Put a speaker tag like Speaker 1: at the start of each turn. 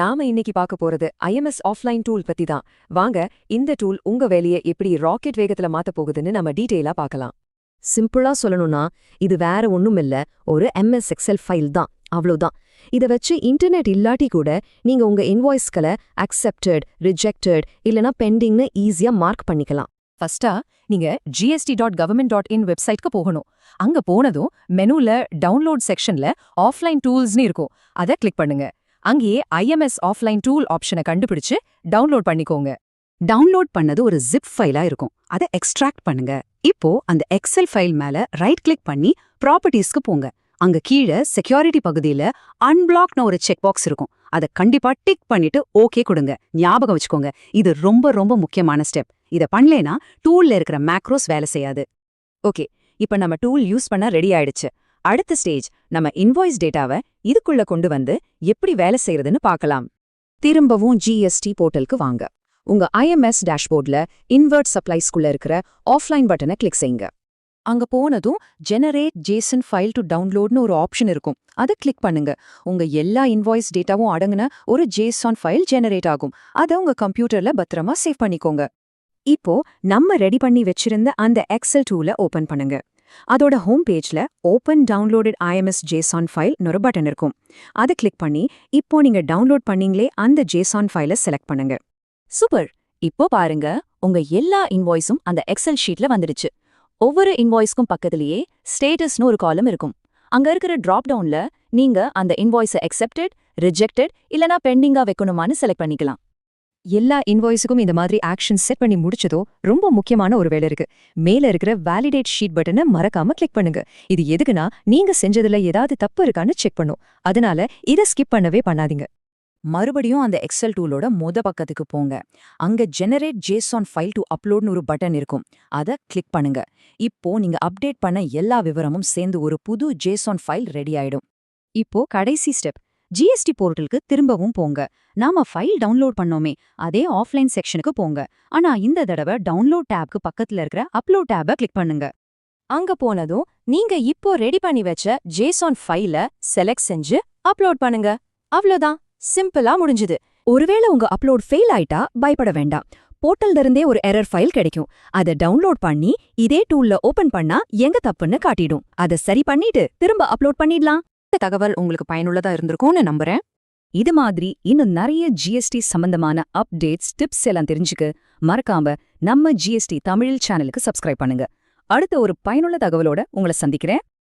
Speaker 1: நாம இன்னைக்கு பார்க்க போறது IMS ஆஃப்லைன் டூல் பத்தி தான். வாங்க இந்த டூல் உங்க வேலையை எப்படி ராக்கெட் வேகத்துல மாத்த போகுதுன்னு நம்ம டீடைலா பார்க்கலாம்.
Speaker 2: சிம்பிளா சொல்லணும்னா இது வேற ஒண்ணும் இல்ல, ஒரு MS எக்ஸல் ஃபைல் தான், அவ்வளவுதான். இத வச்சு இன்டர்நெட் இல்லாட்டி கூட நீங்க உங்க இன்வாய்ஸ்களை அக்செப்டட், ரிஜெக்டட் இல்லனா பெண்டிங்னு ஈஸியா மார்க் பண்ணிக்கலாம்.
Speaker 3: ஃபர்ஸ்டா நீங்க gst.government.in வெப்சைட்க்கு போகணும். அங்க போனதும் மெனுல டவுன்லோட் செக்ஷன்ல ஆஃப்லைன் டூல்ஸ்னு இருக்கும். அதை கிளிக் பண்ணுங்க. அங்கேயே IMS ஆஃப்லைன் டூல் ஆப்ஷனை கண்டுபிடிச்சு டவுன்லோட் பண்ணிக்கோங்க.
Speaker 4: டவுன்லோட் பண்ணது ஒரு ஜிப் ஃபைலா இருக்கும். அதை எக்ஸ்ட்ராக்ட் பண்ணுங்க. இப்போ அந்த எக்ஸல் ஃபைல் மேல ரைட் கிளிக் பண்ணி ப்ராப்பர்ட்டிஸ்க்கு போங்க. அங்க கீழே செக்யூரிட்டி பகுதியில அன்பிளாக்னு ஒரு செக் பாக்ஸ் இருக்கும். அதை கண்டிப்பா டிக் பண்ணிட்டு ஓகே கொடுங்க. ஞாபகம் வச்சுக்கோங்க, இது ரொம்ப ரொம்ப முக்கியமான ஸ்டெப். இத பண்ணலேனா டூல்ல இருக்கிற மேக்ரோஸ் வேலை செய்யாது.
Speaker 1: ஓகே, இப்ப நம்ம டூல் யூஸ் பண்ண ரெடி ஆயிடுச்சு. அடுத்த ஸ்டேஜ் நம்ம இன்வாய்ஸ் டேட்டாவை இதுக்குள்ள கொண்டு வந்து எப்படி வேலை செய்யறதுன்னு பார்க்கலாம். திரும்பவும் GST போர்ட்டலுக்கு வாங்க. உங்க IMS டேஷ்போர்ட்ல இன்வெர்ட் சப்ளைஸ்குள்ள இருக்கிற ஆஃப்லைன் பட்டனை கிளிக் செய்யுங்க.
Speaker 3: அங்க போனதும் ஜெனரேட் ஜேசன் ஃபைல் டு டவுன்லோட்னு ஒரு ஆப்ஷன் இருக்கும். அதை கிளிக் பண்ணுங்க. உங்க எல்லா இன்வாய்ஸ் டேட்டாவும் அடங்குன ஒரு JSON ஃபைல் ஜெனரேட் ஆகும். அதை உங்க கம்ப்யூட்டர்ல பத்திரமா சேவ் பண்ணிக்கோங்க.
Speaker 2: இப்போ நம்ம ரெடி பண்ணி வச்சிருந்த அந்த எக்ஸல் டூலை ஓபன் பண்ணுங்க. அதோட ஹோம் பேஜ்ல open downloaded IMS JSON file ஒரு பட்டன் இருக்கும். அதை கிளிக் பண்ணி இப்போ நீங்க டவுன்லோட் பண்ணீங்களே அந்த JSON ஃபைலை செலக்ட் பண்ணுங்க.
Speaker 1: சூப்பர்! இப்போ பாருங்க, உங்க எல்லா இன்வாய்ஸும் அந்த எக்ஸல் ஷீட்ல வந்துடுச்சு. ஒவ்வொரு இன்வாய்ஸ்க்கும் பக்கத்திலேயே ஸ்டேட்டஸ்னு ஒரு காலம் இருக்கும். அங்க இருக்கிற டிராப் டவுன்ல நீங்க அந்த இன்வாய்ஸை அக்செப்டட், ரிஜெக்டட் இல்லனா பெண்டிங்கா வைக்கணுமான்னு செலக்ட் பண்ணிக்கலாம். எல்லா இன்வாய்ஸுக்கும் இந்த மாதிரி ஆக்ஷன் செட் பண்ணி முடிச்சதோ ரொம்ப முக்கியமான ஒரு வேலை இருக்கு. மேல இருக்கிற வேலிடேட் ஷீட் பட்டனை மறக்காம கிளிக் பண்ணுங்க. இது எதுக்குன்னா நீங்க செஞ்சதுல ஏதாவது தப்பு இருக்கான்னு செக் பண்ணும். அதனால இதை ஸ்கிப் பண்ணவே பண்ணாதீங்க.
Speaker 3: மறுபடியும் அந்த எக்ஸல் டூலோட பக்கத்துக்கு போங்க. அங்க ஜெனரேட் JSON ஃபைல் டு அப்லோட்னு ஒரு பட்டன் இருக்கும். அதை கிளிக் பண்ணுங்க. இப்போ நீங்க அப்டேட் பண்ண எல்லா விவரமும் சேர்ந்து ஒரு புது JSON ஃபைல் ரெடி ஆயிடும்.
Speaker 4: இப்போ கடைசி ஸ்டெப், GST போர்ட்டலுக்கு திரும்பவும் போங்க. நாம ஃபைல் டவுன்லோட் பண்ணோமே அதே ஆஃப்லைன் செக்ஷனுக்கு போங்க. ஆனா இந்த தடவை டவுன்லோட் டேப்க்கு பக்கத்துல இருக்கிற அப்லோட் டேபை கிளிக் பண்ணுங்க.
Speaker 1: அங்க போனதும் நீங்க இப்போ ரெடி பண்ணி வச்ச JSON ஃபைலை செலக்ட் செஞ்சு அப்லோட் பண்ணுங்க. அவ்வளோதான், சிம்பிளா முடிஞ்சுது.
Speaker 2: ஒருவேளை உங்க அப்லோட் ஃபெயில் ஆயிட்டா பயப்பட வேண்டாம். போர்ட்டல்ல இருந்தே ஒரு எரர் ஃபைல் கிடைக்கும். அதை டவுன்லோட் பண்ணி இதே டூல்ல ஓபன் பண்ணா எங்க தப்புன்னு காட்டிடும். அதை சரி பண்ணிட்டு திரும்ப அப்லோட் பண்ணிடலாம்.
Speaker 3: இந்த தகவல் உங்களுக்கு பயனுள்ளதா இருந்திருக்கும்னு நம்புறேன்.
Speaker 4: இது மாதிரி இன்னும் நிறைய GST சம்பந்தமான அப்டேட்ஸ், டிப்ஸ் எல்லாம் தெரிஞ்சுக்க மறக்காம நம்ம GST தமிழ் சேனலுக்கு சப்ஸ்கிரைப் பண்ணுங்க. அடுத்த ஒரு பயனுள்ள தகவலோட உங்களை சந்திக்கிறேன்.